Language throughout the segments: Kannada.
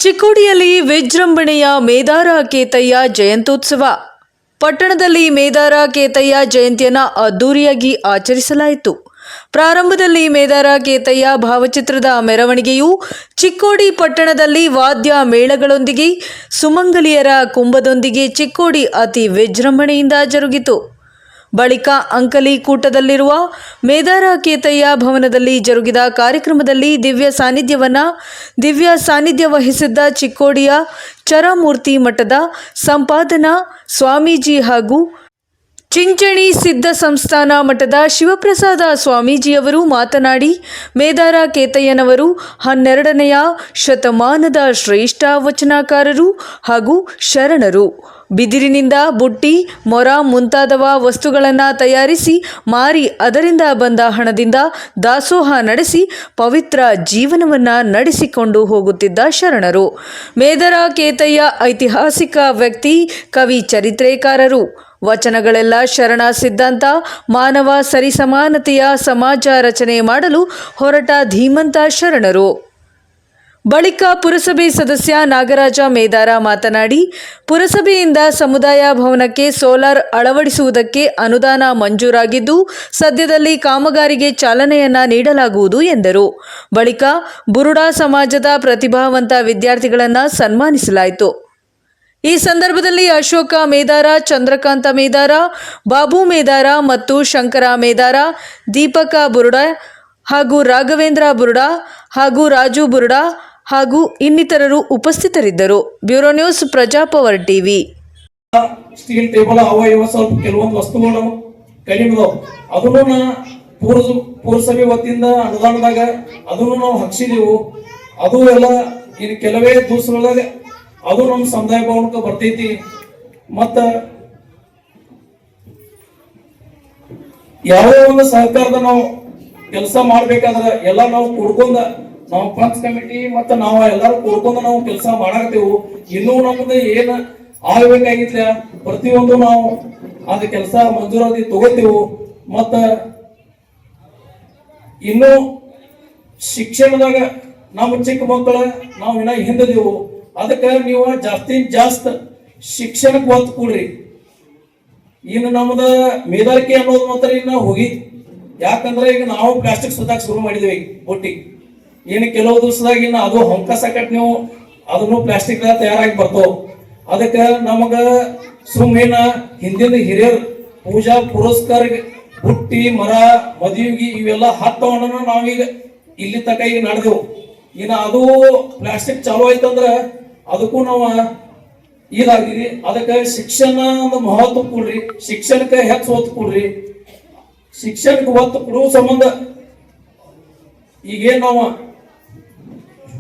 ಚಿಕ್ಕೋಡಿಯಲ್ಲಿ ವಿಜೃಂಭಣೆಯ ಮೇದಾರ ಕೇತಯ್ಯ ಜಯಂತ್ಯೋತ್ಸವ. ಪಟ್ಟಣದಲ್ಲಿ ಮೇದಾರ ಕೇತಯ್ಯ ಜಯಂತಿಯನ್ನು ಅದ್ದೂರಿಯಾಗಿ ಆಚರಿಸಲಾಯಿತು. ಪ್ರಾರಂಭದಲ್ಲಿ ಮೇದಾರ ಕೇತಯ್ಯ ಭಾವಚಿತ್ರದ ಮೆರವಣಿಗೆಯು ಚಿಕ್ಕೋಡಿ ಪಟ್ಟಣದಲ್ಲಿ ವಾದ್ಯ ಮೇಳಗಳೊಂದಿಗೆ ಸುಮಂಗಲಿಯರ ಕುಂಭದೊಂದಿಗೆ ಚಿಕ್ಕೋಡಿ ಅತಿ ವಿಜೃಂಭಣೆಯಿಂದ ಜರುಗಿತು. ಬಳಿಕ ಅಂಕಲಿ ಕೂಟದಲ್ಲಿರುವ ಮೇದಾರ ಕೇತಯ್ಯ ಭವನದಲ್ಲಿ ಜರುಗಿದ ಕಾರ್ಯಕ್ರಮದಲ್ಲಿ ದಿವ್ಯ ಸಾನ್ನಿಧ್ಯ ವಹಿಸಿದ್ದ ಚಿಕ್ಕೋಡಿಯ ಚರಮೂರ್ತಿ ಮಠದ ಸಂಪಾದನಾ ಸ್ವಾಮೀಜಿ ಹಾಗೂ ಚಿಂಚಣಿ ಸಿದ್ಧ ಸಂಸ್ಥಾನ ಮಠದ ಶಿವಪ್ರಸಾದ ಸ್ವಾಮೀಜಿಯವರು ಮಾತನಾಡಿ, ಮೇದಾರ ಕೇತಯ್ಯನವರು 12ನೆಯ ಶತಮಾನದ ಶ್ರೇಷ್ಠ ವಚನಕಾರರು ಹಾಗೂ ಶರಣರು. ಬಿದಿರಿನಿಂದ ಬುಟ್ಟಿ, ಮೊರ ಮುಂತಾದವ ವಸ್ತುಗಳನ್ನು ತಯಾರಿಸಿ ಮಾರಿ ಅದರಿಂದ ಬಂದ ಹಣದಿಂದ ದಾಸೋಹ ನಡೆಸಿ ಪವಿತ್ರ ಜೀವನವನ್ನು ನಡೆಸಿಕೊಂಡು ಹೋಗುತ್ತಿದ್ದ ಶರಣರು. ಮೇದಾರ ಕೇತಯ್ಯ ಐತಿಹಾಸಿಕ ವ್ಯಕ್ತಿ, ಕವಿ, ಚರಿತ್ರೆಕಾರರು. ವಚನಗಳೆಲ್ಲ ಶರಣ ಸಿದ್ಧಾಂತ, ಮಾನವ ಸರಿಸಮಾನತೆಯ ಸಮಾಜ ರಚನೆ ಮಾಡಲು ಹೊರಟ ಧೀಮಂತ ಶರಣರು. ಬಳಿಕ ಪುರಸಭೆ ಸದಸ್ಯ ನಾಗರಾಜ ಮೇದಾರ ಮಾತನಾಡಿ, ಪುರಸಭೆಯಿಂದ ಸಮುದಾಯ ಭವನಕ್ಕೆ ಸೋಲಾರ್ ಅಳವಡಿಸುವುದಕ್ಕೆ ಅನುದಾನ ಮಂಜೂರಾಗಿದ್ದು ಸದ್ಯದಲ್ಲಿ ಕಾಮಗಾರಿಗೆ ಚಾಲನೆಯನ್ನ ನೀಡಲಾಗುವುದು ಎಂದರು. ಬಳಿಕ ಬುರುಡಾ ಸಮಾಜದ ಪ್ರತಿಭಾವಂತ ವಿದ್ಯಾರ್ಥಿಗಳನ್ನು ಸನ್ಮಾನಿಸಲಾಯಿತು. ಈ ಸಂದರ್ಭದಲ್ಲಿ ಅಶೋಕ ಮೇದಾರ, ಚಂದ್ರಕಾಂತ ಮೇದಾರ, ಬಾಬು ಮೇದಾರ ಮತ್ತು ಶಂಕರ ಮೇದಾರ, ದೀಪಕ ಬುರುಡಾ ಹಾಗೂ ರಾಘವೇಂದ್ರ ಬುರುಡಾ ಹಾಗೂ ರಾಜು ಬುರುಡಾ ಹಾಗೂ ಇನ್ನಿತರರು ಉಪಸ್ಥಿತರಿದ್ದರು. Bureau news, Praja power TV. Steel table ಅವ ಇವ ಸ್ವಲ್ಪ ಕೆಲವೊಂದು ವಸ್ತುಗಳು ಕಡಿಮೆ ಅದನ್ನು ಪುರಸಭೆ ವತಿಯಿಂದ ಅನುದಾನದಾಗ ಅದನ್ನು ನಾವು ಹಚ್ಚಿದೆವು. ಅದು ಎಲ್ಲ ಇನ್ನು ಕೆಲವೇ ದಿವಸಗಳಾಗ ಅದು ನಮ್ಮ ಸಮುದಾಯ ಭವನಕ್ಕೆ ಬರ್ತೈತಿ. ಮತ್ತ ಯಾವುದೇ ಒಂದು ಸಹಕಾರದ ನಾವು ಕೆಲಸ ಮಾಡ್ಬೇಕಾದ್ರೆ ಎಲ್ಲ ನಾವು ಕೂಡ್ಕೊಂಡ, ನಾವು ಪಂಚ್ ಕಮಿಟಿ ಮತ್ತು ನಾವು ಎಲ್ಲರೂ ಕೂಡ್ಕೊಂಡು ನಾವು ಕೆಲಸ ಮಾಡಾಕ್ತೇವು. ಇನ್ನೂ ನಮ್ದು ಏನ್ ಆಗ್ಬೇಕಾಗಿತ್ಲ ಪ್ರತಿಯೊಂದು ನಾವು ಅದ ಕೆಲಸ ಮಂಜೂರಾತಿ ತಗೋತೇವು. ಮತ್ತ ಇನ್ನು ಶಿಕ್ಷಣದಾಗ ನಮ್ಮ ಚಿಕ್ಕ ಮಕ್ಕಳ ನಾವು ಇನ್ನ ಹಿಂದದೆವು. ಅದಕ್ಕೆ ನೀವು ಜಾಸ್ತಿ ಶಿಕ್ಷಣಕ್ಕೆ ಒತ್ತು ಕೊಡ್ರಿ. ಇನ್ನು ನಮ್ದ ಮೇದಾರಿಕೆ ಅನ್ನೋದು ಮಾತ್ರ ಇನ್ನ ಹೋಗಿ, ಯಾಕಂದ್ರೆ ಈಗ ನಾವು ಪ್ಲಾಸ್ಟಿಕ್ ಸುತ್ತಾಕ ಶುರು ಮಾಡಿದ್ವಿ ಬುಟ್ಟಿ. ಏನು ಕೆಲವು ದಿವಸದಾಗ ಇನ್ನು ಅದು ಹೊಂಕ ಸಕಟ್ ನೀವು ಅದನ್ನು ಪ್ಲಾಸ್ಟಿಕ್ ತಯಾರಾಗಿ ಬರ್ತಾವ. ಅದಕ್ಕೆ ನಮಗ ಸುಮ್ಮೇನ ಹಿಂದಿನ ಹಿರಿಯರ್ ಪೂಜಾ ಪುರಸ್ಕಾರ ಬುಟ್ಟಿ, ಮರ, ಮದುವೆಗೆ ಇವೆಲ್ಲ ಹತ್ತವನ್ನ ನಾವೀಗ ಇಲ್ಲಿ ತಕ ಈಗ ನಡೆದೆವು. ಇನ್ನು ಅದು ಪ್ಲಾಸ್ಟಿಕ್ ಚಾಲು ಆಯ್ತಂದ್ರ ಅದಕ್ಕೂ ನಾವು ಇದಾಗಿರಿ. ಅದಕ್ಕೆ ಶಿಕ್ಷಣ ಮಹತ್ವ ಕೊಡ್ರಿ, ಶಿಕ್ಷಣಕ್ಕೆ ಹೆಚ್ಚು ಒತ್ತು ಕೊಡ್ರಿ. ಶಿಕ್ಷಣಕ್ಕೆ ಒತ್ತು ಕೊಡುವ ಸಂಬಂಧ ಈಗೇನ್ ನಾವು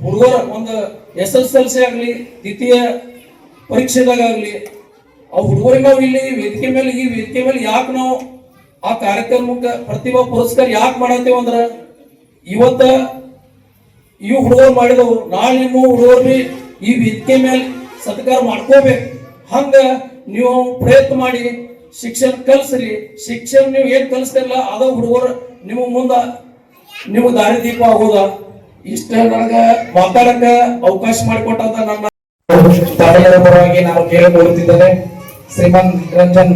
ಹುಡುಗರ ಒಂದು SSLC ಆಗ್ಲಿ, ದ್ವಿತೀಯ ಪರೀಕ್ಷೆದಾಗ ಆಗ್ಲಿ, ಆ ಹುಡುಗರಿಗೆ ನಾವು ಇಲ್ಲಿ ಈ ವೇದಿಕೆ ಮೇಲೆ ಯಾಕೆ ನಾವು ಆ ಕಾರ್ಯಕ್ರಮಕ್ಕೆ ಪ್ರತಿಭಾ ಪುರಸ್ಕಾರ ಯಾಕೆ ಮಾಡತ್ತೇವ ಅಂದ್ರ, ಇವತ್ತ ಇವು ಹುಡುಗರು ಮಾಡಿದವು, ನಾಳೆ ನಿಮ್ಮ ಹುಡುಗರು ಈ ವೇದಿಕೆ ಮೇಲೆ ಸತ್ಕಾರ ಮಾಡ್ಕೋಬೇಕು. ಹಂಗ ನೀವು ಪ್ರಯತ್ನ ಮಾಡಿ ಶಿಕ್ಷಣ ಕಲ್ಸ್ರಿ. ಶಿಕ್ಷಣ ನೀವು ಏನ್ ಕಲಿಸ್ತಿರಲ್ಲ ಅದ ಹುಡುಗರು ನಿಮ್ಮ ಮುಂದ ನಿಮ್ಗೆ ದಾರಿದೀಪ ಆಗೋದ. ಇಷ್ಟ ನನಗ ಮಾತಾಡಕ ಅವಕಾಶ ಮಾಡಿಕೊಟ್ಟಂತ ನನ್ನ ತಾಯಿಯರ ಪರವಾಗಿ ನಾನು ಕೇಳಿಕೊಳ್ಳುತ್ತಿದ್ದೇನೆ. ಶ್ರೀಮನ್ ನಿರಂಜನ್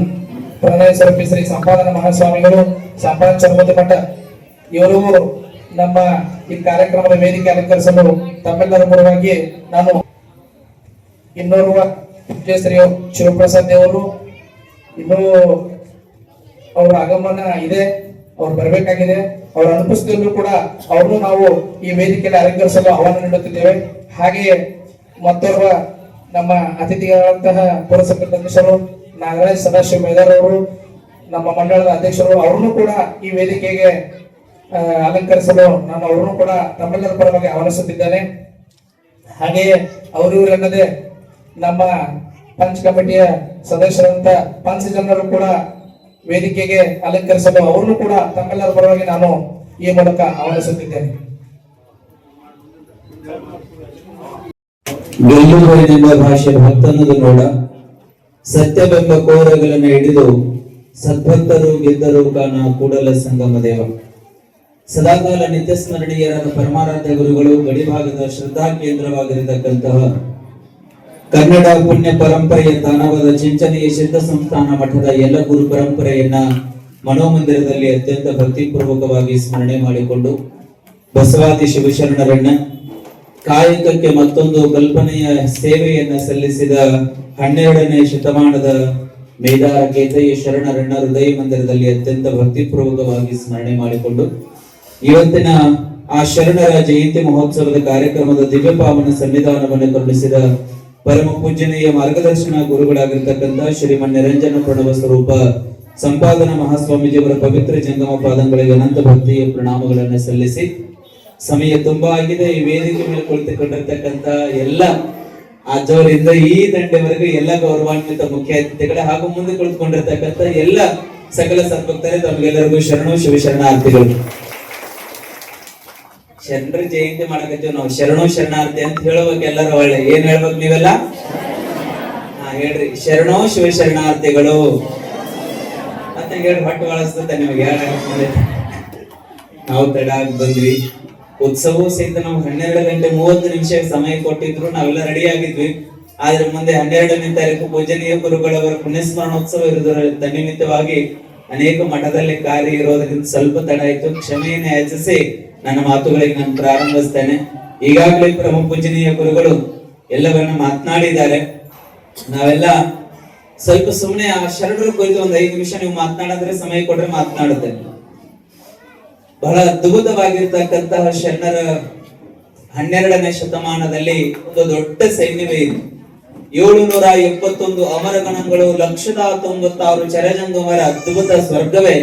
ಪ್ರಣಯ ಸ್ವರೂಪಿ ಶ್ರೀ ಸಂಪಾದನ ಮಹಾಸ್ವಾಮಿಗಳು, ಸಂಪಾದನ ಚರಮೂರ್ತಿ ಮಠ ಇವರು ನಮ್ಮ ಈ ಕಾರ್ಯಕ್ರಮದ ವೇದಿಕೆ ಅಲಂಕರಿಸಲು ತಮ್ಮೆಲ್ಲರ ಪರವಾಗಿ ನಾನು ಇನ್ನೋರ್ವ ಶ್ರೀ ಶಿವಪ್ರಸಾದ್ ದೇವರು ಇನ್ನೂ ಅವರ ಆಗಮನ ಇದೆ, ಅವ್ರು ಬರಬೇಕಾಗಿದೆ. ಅವರ ಅನುಪಸ್ಥಿತಿಯಲ್ಲೂ ಕೂಡ ಅವ್ರನ್ನು ನಾವು ಈ ವೇದಿಕೆಯಲ್ಲಿ ಅಲಂಕರಿಸಲು ಆಹ್ವಾನ ನೀಡುತ್ತಿದ್ದೇವೆ. ಹಾಗೆಯೇ ಮತ್ತೋರ್ವ ನಮ್ಮ ಅತಿಥಿಗಳಂತಹ ಪುರಸಭೆ ಅಧ್ಯಕ್ಷರು ನಾಗರಾಜ್ ಸದಾಶಿವ ಮೇದಾರ್ ಅವರು, ನಮ್ಮ ಮಂಡಳದ ಅಧ್ಯಕ್ಷರು, ಅವ್ರನ್ನು ಕೂಡ ಈ ವೇದಿಕೆಗೆ ಅಲಂಕರಿಸಲು ನಾನು ಅವ್ರನ್ನು ಕೂಡ ತಮ್ಮೆಲ್ಲರ ಪರವಾಗಿ ಆಹ್ವಾನಿಸುತ್ತಿದ್ದೇನೆ. ಹಾಗೆಯೇ ಅವರಿವರೆಲ್ಲದೆ ನಮ್ಮ ಪಂಚ್ ಕಮಿಟಿಯ ಸದಸ್ಯರಂತ 5 ಜನರು ಕೂಡ ವೇದಿಕೆಗೆ ಅಲಂಕರಿಸಲು ಅವ್ರನ್ನು ಕೂಡ ತಮ್ಮೆಲ್ಲರ ಪರವಾಗಿ ನಾನು ಈ ಮೂಲಕ ಆಹ್ವಾನಿಸುತ್ತಿದ್ದೇನೆ. ಗೆಲ್ಲುವುದೆಂಬ ಭಾಷೆ ಭಕ್ತನದು ನೋಡ, ಸತ್ಯವೆಂಬ ಕೋರಗಳನ್ನು ಹಿಡಿದು ಸದ್ಭಕ್ತರು ಗೆದ್ದರು ಕಾಣ ಕೂಡಲ ಸಂಗಮ ದೇವ. ಸದಾಕಾಲ ನಿತ್ಯ ಸ್ಮರಣೀಯರಾದ ಪರಮಾರಾಧ್ಯ ಗುರುಗಳು ಗಡಿಭಾಗದ ಶ್ರದ್ಧಾ ಕೇಂದ್ರವಾಗಿರತಕ್ಕಂತಹ ಕನ್ನಡ ಪುಣ್ಯ ಪರಂಪರೆಯ ತಾಣವಾದ ಚಿಂಚನೆಯ ಸಿದ್ಧ ಸಂಸ್ಥಾನ ಮಠದ ಎಲ್ಲ ಗುರು ಪರಂಪರೆಯನ್ನ ಮನೋಮಂದಿರದಲ್ಲಿ ಅತ್ಯಂತ ಭಕ್ತಿಪೂರ್ವಕವಾಗಿ ಸ್ಮರಣೆ ಮಾಡಿಕೊಂಡು ಬಸವಾದಿ ಶಿವಶರಣರನ್ನ ಕಾಯಕಕ್ಕೆ ಮತ್ತೊಂದು ಕಲ್ಪನೆಯ ಸೇವೆಯನ್ನ ಸಲ್ಲಿಸಿದ 12ನೇ ಶತಮಾನದ ಮೇದಾರ ಕೇತಯ್ಯ ಶರಣರನ್ನ ಹೃದಯ ಮಂದಿರದಲ್ಲಿ ಅತ್ಯಂತ ಭಕ್ತಿಪೂರ್ವಕವಾಗಿ ಸ್ಮರಣೆ ಮಾಡಿಕೊಂಡು ಇವತ್ತಿನ ಆ ಶರಣರ ಜಯಂತಿ ಮಹೋತ್ಸವದ ಕಾರ್ಯಕ್ರಮದ ದಿವ್ಯ ಪಾವನ ಸಂವಿಧಾನವನ್ನು ಕರುಣಿಸಿದ ಪರಮ ಪೂಜ್ಯನೀಯ ಮಾರ್ಗದರ್ಶನ ಗುರುಗಳಾಗಿರ್ತಕ್ಕಂಥ ಶ್ರೀಮನ್ ನಿರಂಜನ ಪ್ರಣವ ಸ್ವರೂಪ ಸಂಪಾದನ ಮಹಾಸ್ವಾಮೀಜಿಯವರ ಪವಿತ್ರ ಜಂಗಮ ಪಾದಂಗಳಿಗೆ ಅನಂತ ಭಕ್ತಿಯ ಪ್ರಣಾಮಗಳನ್ನು ಸಲ್ಲಿಸಿ, ಸಮಯ ತುಂಬಾ ಆಗಿದೆ. ಈ ವೇದಿಕೆ ಮೇಲೆ ಕುಳಿತುಕೊಂಡಿರ್ತಕ್ಕಂಥ ಎಲ್ಲ ಅಜ್ಜವರಿಂದ ಈ ದಂಡೆವರೆಗೂ ಎಲ್ಲ ಗೌರವಾನ್ವಿತ ಮುಖ್ಯ ಅತಿಥಿಗಳೇ ಹಾಗೂ ಮುಂದೆ ಕುಳಿತುಕೊಂಡಿರ್ತಕ್ಕಂಥ ಎಲ್ಲ ಸಕಲ ಸದ್ಭಕ್ತರೇ ತಮಗೆಲ್ಲರಿಗೂ ಶರಣು ಶಿವಶರಣಾರ್ಥಿಗಳು. ಶರಣರ ಜಯಂತಿ ಮಾಡಕತ್ತೀವಿ ನಾವು. ಶರಣು ಶರಣಾರ್ಥಿ ಅಂತ ಹೇಳ್ಬೇಕು ಎಲ್ಲರೂ. ಒಳ್ಳೆ ಏನ್ ಹೇಳ್ಬೇಕು ನೀವೆಲ್ಲ? ಹೇಳ್ರಿ, ಶರಣು ಶಿವಶರಣಾರ್ಥಿಗಳು ಅಂತ ಹೇಳಿ ಹೊಟ್ಟು ಬಳಸ್ತದೆ ನಿಮಗೆ. ನಾವು ತಡ ಬಂದ್ವಿ. ಉತ್ಸವ ಸಹಿತ ನಾವು 12:30 ಸಮಯ ಕೊಟ್ಟಿದ್ರು, ನಾವೆಲ್ಲ ರೆಡಿ ಆಗಿದ್ವಿ. ಆದ್ರೆ ಮುಂದೆ 12ನೇ ತಾರೀಕು ಪೂಜನೀಯ ಗುರುಗಳವರ ಪುಣ್ಯಸ್ಮರಣೋತ್ಸವ ಇರುವುದರ ನಿಮಿತ್ತವಾಗಿ ಅನೇಕ ಮಠದಲ್ಲಿ ಕಾರ್ಯ ಇರೋದ್ರಿಂದ ಸ್ವಲ್ಪ ತಡ ಆಯ್ತು. ಕ್ಷಮೆಯನ್ನು ಯಾಚಿಸಿ ನನ್ನ ಮಾತುಗಳಿಗೆ ನಾನು ಪ್ರಾರಂಭಿಸ್ತೇನೆ. ಈಗಾಗಲೇ ಪ್ರಮುಖ ಪೂಜನೀಯ ಗುರುಗಳು ಎಲ್ಲವನ್ನ ಮಾತನಾಡಿದ್ದಾರೆ. ನಾವೆಲ್ಲ ಸ್ವಲ್ಪ ಸುಮ್ಮನೆ ಆ ಶರಣರ ಕುರಿತು ಒಂದು 5 ನಿಮಿಷ ನೀವು ಮಾತನಾಡಿದ್ರೆ, ಸಮಯ ಕೊಟ್ರೆ ಮಾತನಾಡುತ್ತೇನೆ. ಬಹಳ ಅದ್ಭುತವಾಗಿರ್ತಕ್ಕಂತಹ ಶರಣರ 12ನೇ ಶತಮಾನದಲ್ಲಿ ಒಂದು ದೊಡ್ಡ ಸೈನ್ಯವೇ ಇದೆ. 771 ಅಮರಗಣಗಳು, 1,96,000 ಚರಜಂಗಮರ ಅದ್ಭುತ ಸ್ವರ್ಗವೇ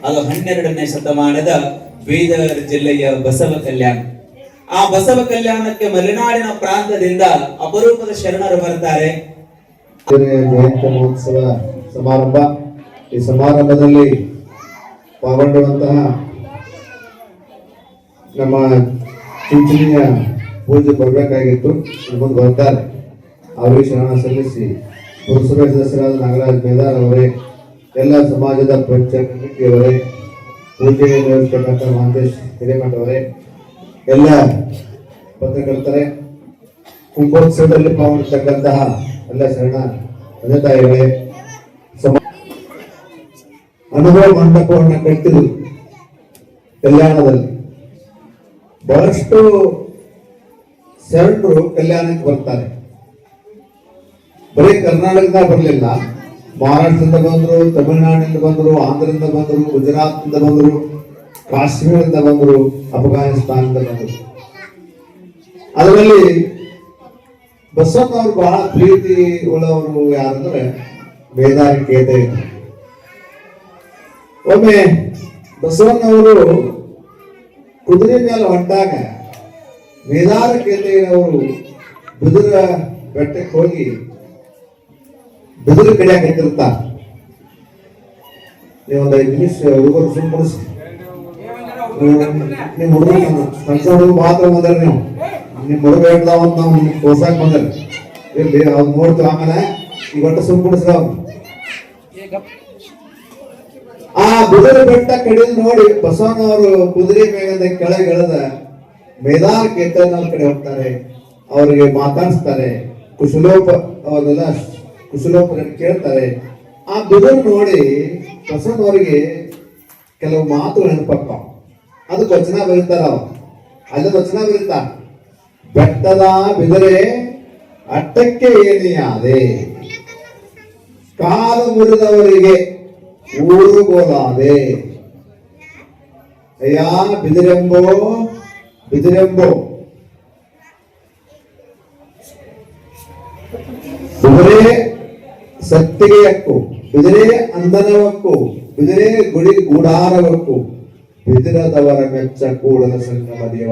ಅದು 12ನೇ ಶತಮಾನದ ಬೀದರ್ ಜಿಲ್ಲೆಯ ಬಸವ ಕಲ್ಯಾಣ. ಆ ಬಸವ ಕಲ್ಯಾಣಕ್ಕೆ ಮಲೆನಾಡಿನ ಪ್ರಾಂತದಿಂದ ಅಪರೂಪದ ಶರಣರು ಬರ್ತಾರೆ. ಜಯಂತಿ ಮಹೋತ್ಸವ ಸಮಾರಂಭ. ಈ ಸಮಾರಂಭದಲ್ಲಿ ಪಾಲ್ಗೊಂಡಿರುವಂತಹ ನಮ್ಮ ಚಿಂಚನೆಯ ಪೂಜೆ ಬರಬೇಕಾಗಿತ್ತು, ಮುಂದೆ ಬರ್ತಾರೆ. ಅವರಿಗೆ ಶರಣ ಸಲ್ಲಿಸಿ ಪುರಸಭೆ ಸದಸ್ಯರಾದ ನಾಗರಾಜ್ ಬೇದಾರ್ ಅವರೇ, ಎಲ್ಲ ಸಮಾಜದ ಪ್ರಚಾರಕರೇ, ಪೂಜೆ ನಿರ್ವಹಿಸತಕ್ಕಂಥ ಮಹಂತೇಶ್ ಹಿರೇಮಠ ಅವರೇ, ಎಲ್ಲ ಪತ್ರಕರ್ತರೇ, ಕುಂಭೋತ್ಸವದಲ್ಲಿ ಪಾಲ್ಗೊಂಡಿರ್ತಕ್ಕಂತಹ ಎಲ್ಲ ಶರಣ ತಂದೆ ತಾಯಿಗಳೇ, ಅನುಭವ ಮಂಟಪವನ್ನು ಕಟ್ಟಿದ್ರು ಕಲ್ಯಾಣದಲ್ಲಿ. ಬಹಳಷ್ಟು ಶರಣರು ಕಲ್ಯಾಣಕ್ಕೆ ಬರ್ತಾರೆ. ಬರೀ ಕರ್ನಾಟಕದ ಬರಲಿಲ್ಲ, ಮಹಾರಾಷ್ಟ್ರದಿಂದ ಬಂದರು, ತಮಿಳುನಾಡಿನಿಂದ ಬಂದರು, ಆಂಧ್ರದಿಂದ ಬಂದರು, ಗುಜರಾತ್ನಿಂದ ಬಂದರು, ಕಾಶ್ಮೀರದಿಂದ ಬಂದರು, ಅಫ್ಘಾನಿಸ್ತಾನದಿಂದ ಬಂದರು. ಅದರಲ್ಲಿ ಬಸವಣ್ಣವರು ಬಹಳ ಪ್ರೀತಿ ಉಳ್ಳವರು ಯಾರಂದ್ರೆ ಮೇದಾರ ಕೇತಯ್ಯ. ಒಮ್ಮೆ ಬಸವಣ್ಣವರು ಕುದುರೆ ಮೇಲೆ ಹೊಂಟಾಗ ಮೇದಾರ ಕೇತಯ್ಯನವರು ಬಿದಿರ ಬೆಟ್ಟಕ್ಕೆ ಹೋಗಿ ಬಿದಿರು ಕಡಿಯಾಕ ಹತ್ತಿರ್ತಾರೆ. ನೀವು ಒಂದು 5 ನಿಮಿಷ ಹುಡುಗರು ಸುಮ್ಮನಿಸಿ, ನಿಮ್ಮ ಹುಡುಗರು ಸಣ್ಣ ಹುಡುಗ ಮಾತ್ರ ಬಂದ್ರೆ ನೀವು ನಿಮ್ಮ ಹುಡುಗ ಹೇಳ್ದಾವಂತ ನಾವು ನಿಮ್ಗೆ ತೋರ್ಸಾಕ್ ಬಂದ್ರೆ ಇರ್ಲಿ, ಅವ್ರು ನೋಡ್ತೀವಿ. ಆಮೇಲೆ ಈ ಒಟ್ಟು ಸುಮ್ಮನಿಸ್ರ ಆ ಬಿದಿರು ಬೆಟ್ಟ ಕಡಿದು ನೋಡಿ ಬಸವಣ್ಣವರು ಕುದುರೆ ಮೇಲಿಂದ ಕೆಳಗೆ ಇಳಿದ ಮೇದಾರ ಕೇತಯ್ಯನವ್ರ ಕಡೆ ಹೋಗ್ತಾರೆ. ಅವರಿಗೆ ಮಾತಾಡಿಸ್ತಾರೆ, ಅವರೆಲ್ಲ ಕುಶಲೋಪರಿ ಕೇಳ್ತಾರೆ. ಆ ಬಿದಿರು ನೋಡಿ ಬಸವಣ್ಣವರಿಗೆ ಕೆಲವು ಮಾತುಗಳು ನೆನಪಾಗ್ತಾವ. ಅದಕ್ಕೆ ವಚನ ಬರೀತಾರ. ಅಲ್ಲಿ ವಚನ ಬರೀತಾ, ಬೆಟ್ಟದ ಬಿದರೆ ಅಟ್ಟಕ್ಕೆ ಏನಿಯಾದೆ, ಕಾಲು ಮುರಿದವರಿಗೆ ಊರುಗೋಲಾದೆ. ಅಯ್ಯ ಬಿದಿರೆಂಬೋ ಬಿದಿರೆಂಬೋ, ಬಿದಿರೆ ಸತ್ತಿಗೆ ಹಕ್ಕು, ಬಿದಿರೆ ಅಂದನವಕ್ಕು, ಬಿದಿರೆ ಗುಡಿ ಗೂಡಾರವಕ್ಕು, ಬಿದಿರದವರ ಮೆಚ್ಚ ಕೂಡಲ ಸಂಗಮ ದೇವ.